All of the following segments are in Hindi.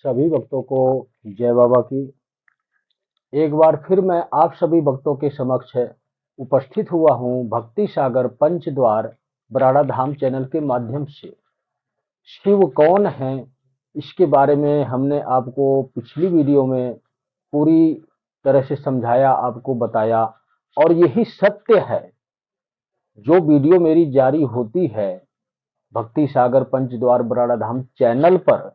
सभी भक्तों को जय बाबा की। एक बार फिर मैं आप सभी भक्तों के समक्ष उपस्थित हुआ हूँ भक्ति सागर पंचद्वार बराड़ा धाम चैनल के माध्यम से। शिव कौन है इसके बारे में हमने आपको पिछली वीडियो में पूरी तरह से समझाया, आपको बताया, और यही सत्य है। जो वीडियो मेरी जारी होती है भक्ति सागर पंचद्वार बराड़ा धाम चैनल पर,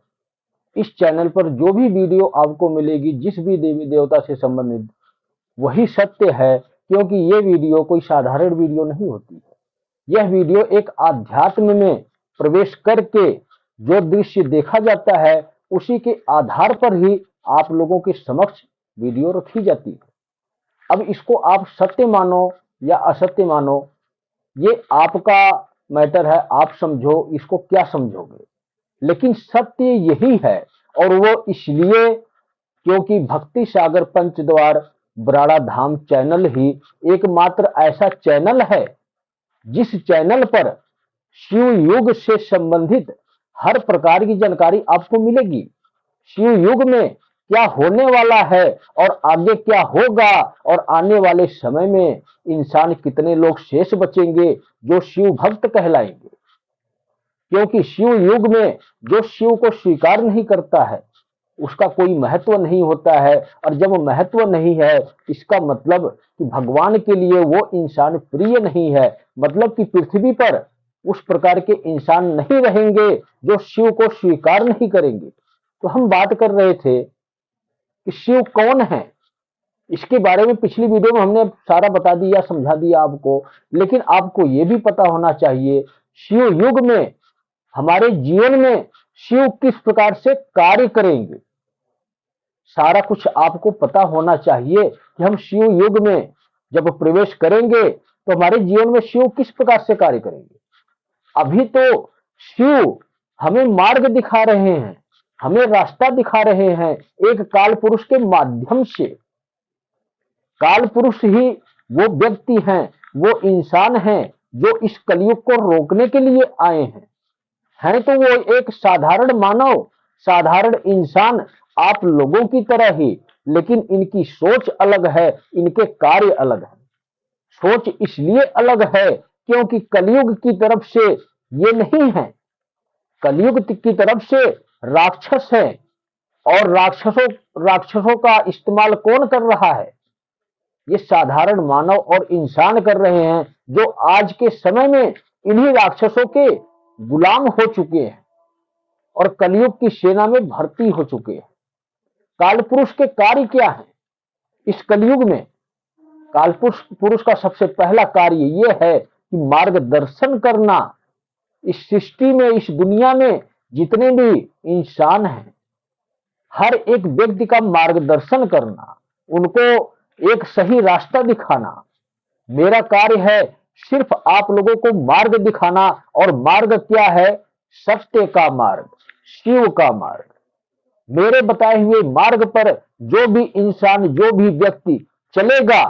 इस चैनल पर जो भी वीडियो आपको मिलेगी जिस भी देवी देवता से संबंधित, वही सत्य है, क्योंकि ये वीडियो कोई साधारण वीडियो नहीं होती है। यह वीडियो एक आध्यात्म में प्रवेश करके जो दृश्य देखा जाता है उसी के आधार पर ही आप लोगों के समक्ष वीडियो रखी जाती है। अब इसको आप सत्य मानो या असत्य मानो, ये आपका मैटर है। आप समझो इसको, क्या समझोगे, लेकिन सत्य यही है। और वो इसलिए क्योंकि भक्ति सागर पंचद्वार बराड़ा धाम चैनल ही एकमात्र ऐसा चैनल है जिस चैनल पर शिव युग से संबंधित हर प्रकार की जानकारी आपको मिलेगी। शिव युग में क्या होने वाला है और आगे क्या होगा, और आने वाले समय में इंसान कितने लोग शेष बचेंगे जो शिव भक्त कहलाएंगे। क्योंकि शिव युग में जो शिव को स्वीकार नहीं करता है उसका कोई महत्व नहीं होता है, और जब महत्व नहीं है इसका मतलब कि भगवान के लिए वो इंसान प्रिय नहीं है। मतलब कि पृथ्वी पर उस प्रकार के इंसान नहीं रहेंगे जो शिव को स्वीकार नहीं करेंगे। तो हम बात कर रहे थे कि शिव कौन है, इसके बारे में पिछली वीडियो में हमने सारा बता दिया, समझा दिया आपको। लेकिन आपको ये भी पता होना चाहिए शिव युग में हमारे जीवन में शिव किस प्रकार से कार्य करेंगे। सारा कुछ आपको पता होना चाहिए कि हम शिव युग में जब प्रवेश करेंगे तो हमारे जीवन में शिव किस प्रकार से कार्य करेंगे। अभी तो शिव हमें मार्ग दिखा रहे हैं, हमें रास्ता दिखा रहे हैं एक काल पुरुष के माध्यम से। काल पुरुष ही वो व्यक्ति हैं, वो इंसान हैं जो इस कलयुग को रोकने के लिए आए हैं तो वो एक साधारण मानव, साधारण इंसान, आप लोगों की तरह ही, लेकिन इनकी सोच अलग है, इनके कार्य अलग है। सोच इसलिए अलग है क्योंकि कलयुग की तरफ से ये नहीं है। कलयुग की तरफ से राक्षस है, और राक्षसों का इस्तेमाल कौन कर रहा है? ये साधारण मानव और इंसान कर रहे हैं जो आज के समय में इन्हीं राक्षसों के गुलाम हो चुके हैं और कलयुग की सेना में भर्ती हो चुके हैं। काल पुरुष के कार्य क्या है इस कलयुग में? काल पुरुष का सबसे पहला कार्य यह है कि मार्गदर्शन करना। इस सृष्टि में, इस दुनिया में जितने भी इंसान हैं, हर एक व्यक्ति का मार्गदर्शन करना, उनको एक सही रास्ता दिखाना। मेरा कार्य है सिर्फ आप लोगों को मार्ग दिखाना। और मार्ग क्या है? सत्य का मार्ग, शिव का मार्ग। मेरे बताए हुए मार्ग पर जो भी इंसान, जो भी व्यक्ति चलेगा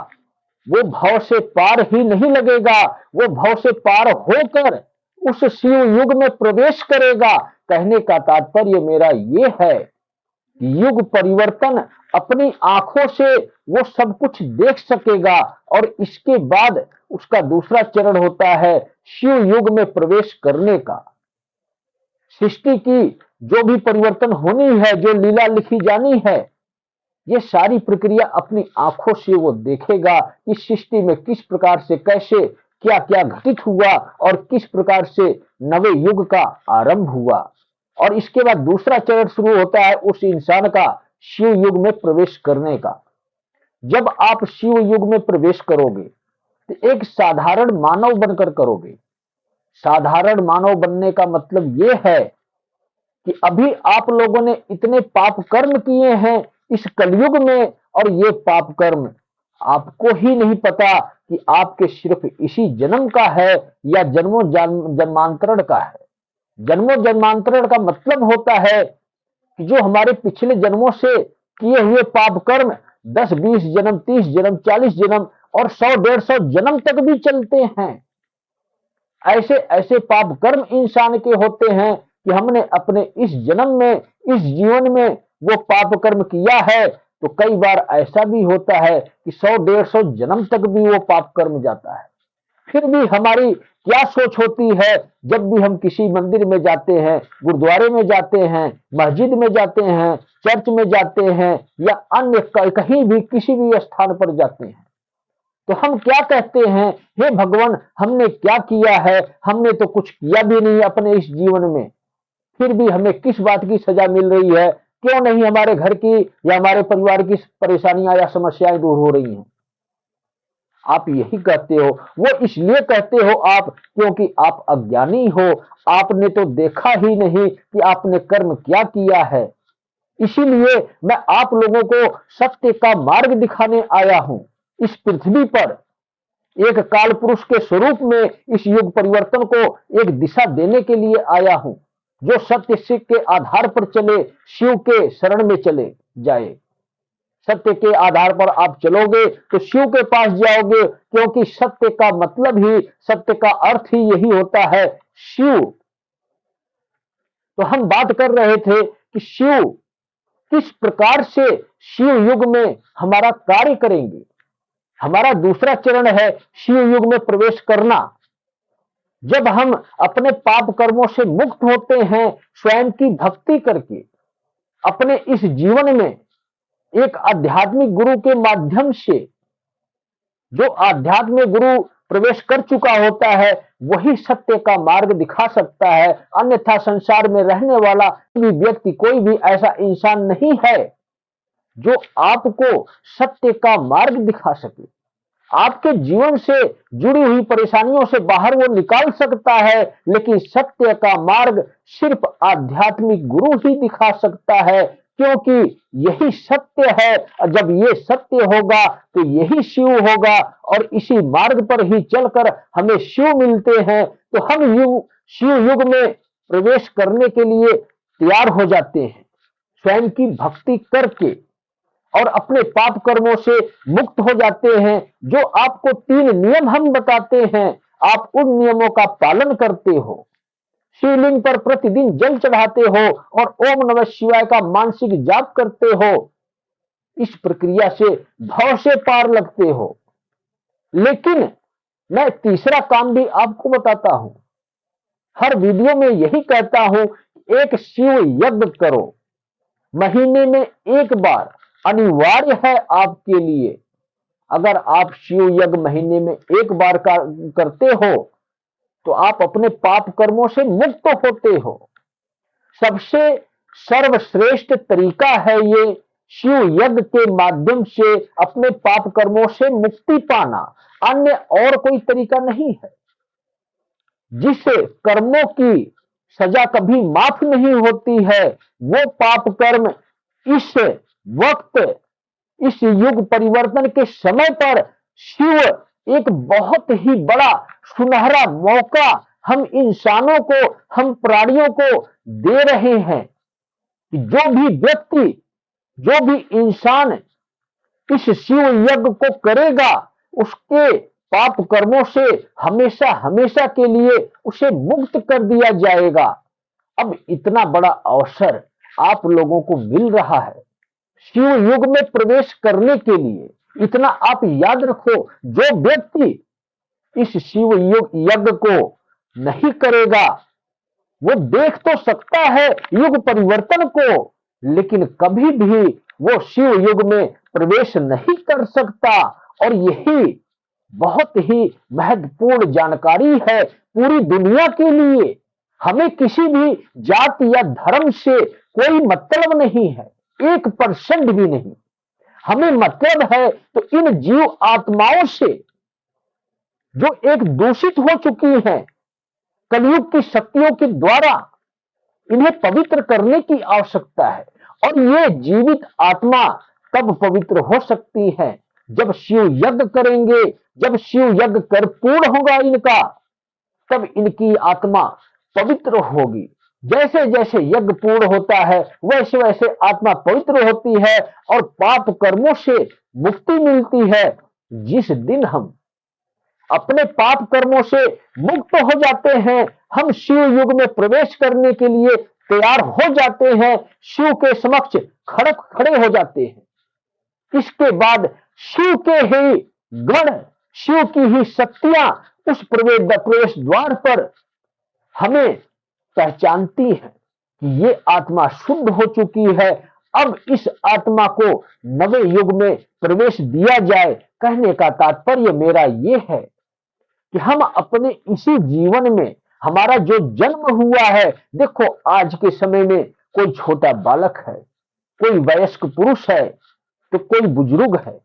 वो भव से पार ही नहीं लगेगा, वो भव से पार होकर उस शिव युग में प्रवेश करेगा। कहने का तात्पर्य मेरा ये है कि युग परिवर्तन अपनी आंखों से वो सब कुछ देख सकेगा, और इसके बाद उसका दूसरा चरण होता है शिव युग में प्रवेश करने का। सृष्टि की जो भी परिवर्तन होनी है, जो लीला लिखी जानी है, ये सारी प्रक्रिया अपनी आंखों से वो देखेगा। इस सृष्टि में किस प्रकार से, कैसे, क्या क्या घटित हुआ और किस प्रकार से नवे युग का आरंभ हुआ। और इसके बाद दूसरा चरण शुरू होता है उस इंसान का शिव युग में प्रवेश करने का। जब आप शिव युग में प्रवेश करोगे तो एक साधारण मानव बनकर करोगे। साधारण मानव बनने का मतलब यह है कि अभी आप लोगों ने इतने पाप कर्म किए हैं इस कलयुग में, और ये पाप कर्म आपको ही नहीं पता कि आपके सिर्फ इसी जन्म का है या जन्मों जन्मांतरण का है। जन्मों जन्मांतरण का मतलब होता है कि जो हमारे पिछले जन्मों से किए हुए पाप कर्म 10, 20 जन्म, 30 जन्म, 40 जन्म और 100, 150 जन्म तक भी चलते हैं। ऐसे ऐसे पाप कर्म इंसान के होते हैं कि हमने अपने इस जन्म में इस जीवन में वो पाप कर्म किया है तो कई बार ऐसा भी होता है कि 100-150 जन्म तक भी वो पाप कर्म जाता है। फिर भी हमारी क्या सोच होती है, जब भी हम किसी मंदिर में जाते हैं, गुरुद्वारे में जाते हैं, मस्जिद में जाते हैं, चर्च में जाते हैं या अन्य कहीं भी किसी भी स्थान पर जाते हैं, तो हम क्या कहते हैं, हे भगवान हमने क्या किया है, हमने तो कुछ किया भी नहीं अपने इस जीवन में, फिर भी हमें किस बात की सजा मिल रही है, क्यों नहीं हमारे घर की या हमारे परिवार की परेशानियां या समस्याएं दूर हो रही हैं। आप यही कहते हो, वो इसलिए कहते हो आप क्योंकि आप अज्ञानी हो, आपने तो देखा ही नहीं कि आपने कर्म क्या किया है। इसीलिए मैं आप लोगों को सत्य का मार्ग दिखाने आया हूं। इस पृथ्वी पर एक काल पुरुष के स्वरूप में इस युग परिवर्तन को एक दिशा देने के लिए आया हूं, जो सत्य सिख के आधार पर चले, शिव के शरण में चले जाए। सत्य के आधार पर आप चलोगे तो शिव के पास जाओगे, क्योंकि सत्य का मतलब ही, सत्य का अर्थ ही यही होता है शिव। तो हम बात कर रहे थे कि शिव किस प्रकार से शिव युग में हमारा कार्य करेंगे। हमारा दूसरा चरण है शिव युग में प्रवेश करना। जब हम अपने पाप कर्मों से मुक्त होते हैं, स्वयं की भक्ति करके, अपने इस जीवन में एक आध्यात्मिक गुरु के माध्यम से, जो आध्यात्मिक गुरु प्रवेश कर चुका होता है वही सत्य का मार्ग दिखा सकता है, अन्यथा संसार में रहने वाला कोई भी व्यक्ति, कोई भी ऐसा इंसान नहीं है जो आपको सत्य का मार्ग दिखा सके, आपके जीवन से जुड़ी हुई परेशानियों से बाहर वो निकाल सकता है। लेकिन सत्य का मार्ग सिर्फ आध्यात्मिक गुरु ही दिखा सकता है, क्योंकि यही सत्य है। और जब ये सत्य होगा तो यही शिव होगा, और इसी मार्ग पर ही चलकर हमें शिव मिलते हैं। तो हम शिव युग में प्रवेश करने के लिए तैयार हो जाते हैं, स्वयं की भक्ति करके, और अपने पाप कर्मों से मुक्त हो जाते हैं। जो आपको 3 नियम हम बताते हैं, आप उन नियमों का पालन करते हो, शिवलिंग पर प्रतिदिन जल चढ़ाते हो और ओम नमः शिवाय का मानसिक जाप करते हो, इस प्रक्रिया से भव से पार लगते हो। लेकिन मैं तीसरा काम भी आपको बताता हूं, हर वीडियो में यही कहता हूं, एक शिव यज्ञ करो, महीने में एक बार अनिवार्य है आपके लिए। अगर आप शिव यज्ञ महीने में एक बार करते हो तो आप अपने पाप कर्मों से मुक्त होते हो। सबसे सर्वश्रेष्ठ तरीका है ये शिव यज्ञ के माध्यम से अपने पाप कर्मों से मुक्ति पाना, अन्य और कोई तरीका नहीं है। जिस कर्मों की सजा कभी माफ नहीं होती है, वो पाप कर्म इस वक्त, इस युग परिवर्तन के समय पर शिव एक बहुत ही बड़ा सुनहरा मौका हम इंसानों को, हम प्राणियों को दे रहे हैं कि जो भी व्यक्ति, जो भी इंसान इस शिव यज्ञ को करेगा, उसके पाप कर्मों से हमेशा हमेशा के लिए उसे मुक्त कर दिया जाएगा। अब इतना बड़ा अवसर आप लोगों को मिल रहा है शिव युग में प्रवेश करने के लिए। इतना आप याद रखो, जो व्यक्ति इस शिव युग यज्ञ को नहीं करेगा, वो देख तो सकता है युग परिवर्तन को, लेकिन कभी भी वो शिव युग में प्रवेश नहीं कर सकता। और यही बहुत ही महत्वपूर्ण जानकारी है पूरी दुनिया के लिए। हमें किसी भी जाति या धर्म से कोई मतलब नहीं है, 1% भी नहीं। हमें मतलब है तो इन जीव आत्माओं से जो एक दूषित हो चुकी हैं कलयुग की शक्तियों के द्वारा, इन्हें पवित्र करने की आवश्यकता है। और ये जीवित आत्मा तब पवित्र हो सकती है जब शिव यज्ञ करेंगे। जब शिव यज्ञ कर पूर्ण होगा इनका, तब इनकी आत्मा पवित्र होगी। जैसे जैसे यज्ञ पूर्ण होता है वैसे वैसे आत्मा पवित्र होती है और पाप कर्मों से मुक्ति मिलती है। जिस दिन हम अपने पाप कर्मों से मुक्त हो जाते हैं, हम शिव युग में प्रवेश करने के लिए तैयार हो जाते हैं, शिव के समक्ष खड़े हो जाते हैं। इसके बाद शिव के ही गण, शिव की ही शक्तियां उस प्रवेश द्वार पर हमें पहचानती है कि ये आत्मा शुद्ध हो चुकी है। अब इस आत्मा को नवे युग में प्रवेश दिया जाए। कहने का तात्पर्य मेरा ये है कि हम अपने इसी जीवन में, हमारा जो जन्म हुआ है, देखो आज के समय में कोई छोटा बालक है, कोई वयस्क पुरुष है, तो कोई बुजुर्ग है,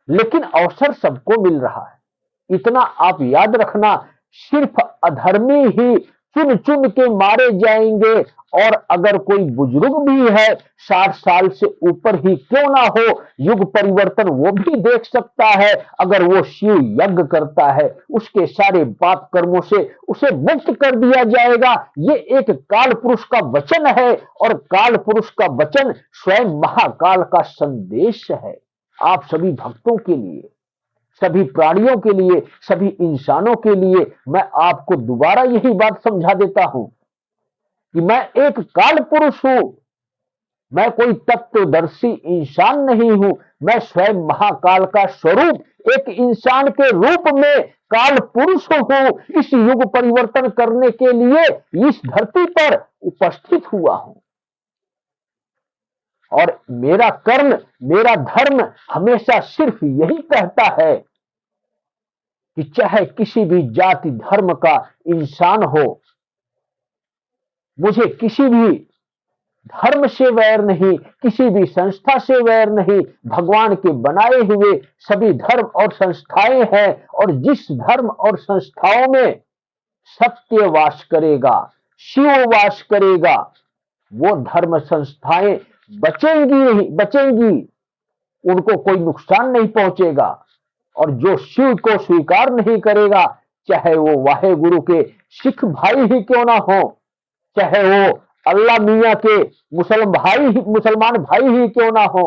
लेकिन अवसर सबको मिल रहा है। इतना आप याद रखना, सिर्फ अधर्मी ही चुन चुन के मारे जाएंगे। और अगर कोई बुजुर्ग भी है, 60 साल से ऊपर ही क्यों ना हो, युग परिवर्तन वो भी देख सकता है। अगर वो शिव यज्ञ करता है, उसके सारे पाप कर्मों से उसे मुक्त कर दिया जाएगा। ये एक काल पुरुष का वचन है, और काल पुरुष का वचन स्वयं महाकाल का संदेश है। आप सभी भक्तों के लिए, सभी प्राणियों के लिए, सभी इंसानों के लिए मैं आपको दोबारा यही बात समझा देता हूं कि मैं एक काल पुरुष हूं। मैं कोई तत्वदर्शी इंसान नहीं हूं। मैं स्वयं महाकाल का स्वरूप एक इंसान के रूप में काल पुरुष हूं। इस युग परिवर्तन करने के लिए इस धरती पर उपस्थित हुआ हूं। और मेरा कर्म, मेरा धर्म हमेशा सिर्फ यही कहता है कि चाहे किसी भी जाति धर्म का इंसान हो, मुझे किसी भी धर्म से वैर नहीं, किसी भी संस्था से वैर नहीं। भगवान के बनाए हुए सभी धर्म और संस्थाएं हैं, और जिस धर्म और संस्थाओं में सत्य वास करेगा, शिव वास करेगा, वो धर्म संस्थाएं बचेंगी, उनको कोई नुकसान नहीं पहुंचेगा। और जो शिव को स्वीकार नहीं करेगा, चाहे वो वाहे गुरु के सिख भाई ही क्यों ना हो, चाहे वो अल्लाह मियां के मुसलमान भाई ही क्यों ना हो,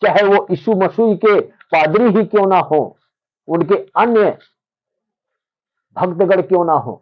चाहे वो यीशु मसीह के पादरी ही क्यों ना हो, उनके अन्य भक्तगण क्यों ना हो,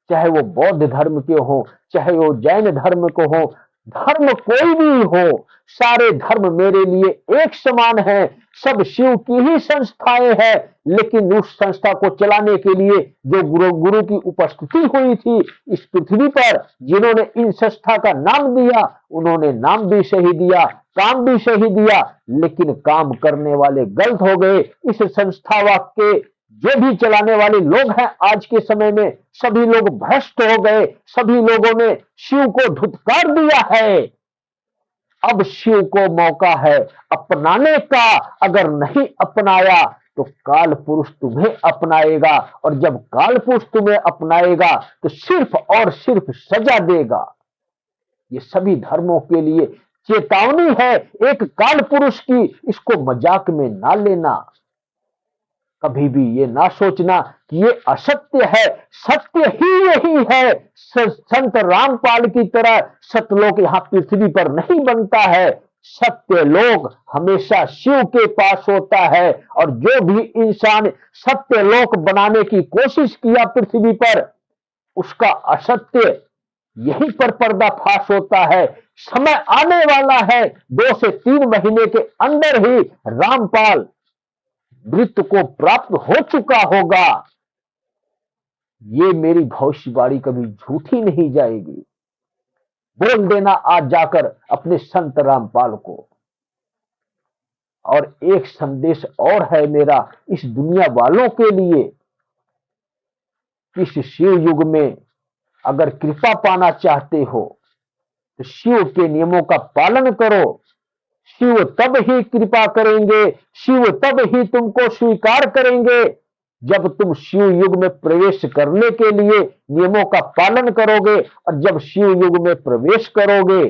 चाहे वो बौद्ध धर्म के हो, चाहे वो जैन धर्म को हो, धर्म कोई भी हो, सारे धर्म मेरे लिए एक समान है। सब शिव की ही संस्थाएं हैं, लेकिन उस संस्था को चलाने के लिए जो गुरु की उपस्थिति हुई थी इस पृथ्वी पर, जिन्होंने इन संस्था का नाम दिया, उन्होंने नाम भी सही दिया, काम भी सही दिया, लेकिन काम करने वाले गलत हो गए। इस संस्था के जो भी चलाने वाले लोग हैं आज के समय में, सभी लोग भ्रष्ट हो गए। सभी लोगों ने शिव को धुतकार दिया है। अब शिव को मौका है अपनाने का। अगर नहीं अपनाया तो काल पुरुष तुम्हें अपनाएगा, और जब काल पुरुष तुम्हें अपनाएगा तो सिर्फ और सिर्फ सजा देगा। ये सभी धर्मों के लिए चेतावनी है एक काल पुरुष की। इसको मजाक में ना लेना, कभी भी ये ना सोचना कि ये असत्य है। सत्य ही यही है। संत रामपाल की तरह सतलोक यहाँ पृथ्वी पर नहीं बनता है। सत्य लोक हमेशा शिव के पास होता है, और जो भी इंसान सत्य लोक बनाने की कोशिश किया पृथ्वी पर, उसका असत्य यहीं पर पर्दाफाश होता है। समय आने वाला है, 2 से 3 महीने के अंदर ही रामपाल मृत्यु को प्राप्त हो चुका होगा। ये मेरी भविष्यवाणी कभी झूठी नहीं जाएगी। बोल देना आज जाकर अपने संत रामपाल को। और एक संदेश और है मेरा इस दुनिया वालों के लिए, इस शिव युग में अगर कृपा पाना चाहते हो तो शिव के नियमों का पालन करो। शिव तब ही कृपा करेंगे, शिव तब ही तुमको स्वीकार करेंगे जब तुम शिव युग में प्रवेश करने के लिए नियमों का पालन करोगे। और जब शिव युग में प्रवेश करोगे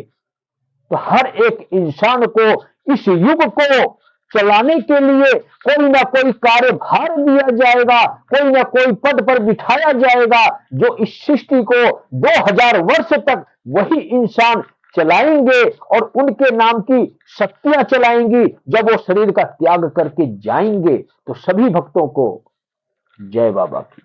तो हर एक इंसान को इस युग को चलाने के लिए कोई ना कोई कार्यभार दिया जाएगा, कोई ना कोई पद पर बिठाया जाएगा, जो इस सृष्टि को 2000 वर्ष तक वही इंसान चलाएंगे, और उनके नाम की शक्तियां चलाएंगी जब वो शरीर का त्याग करके जाएंगे। तो सभी भक्तों को जय बाबा की।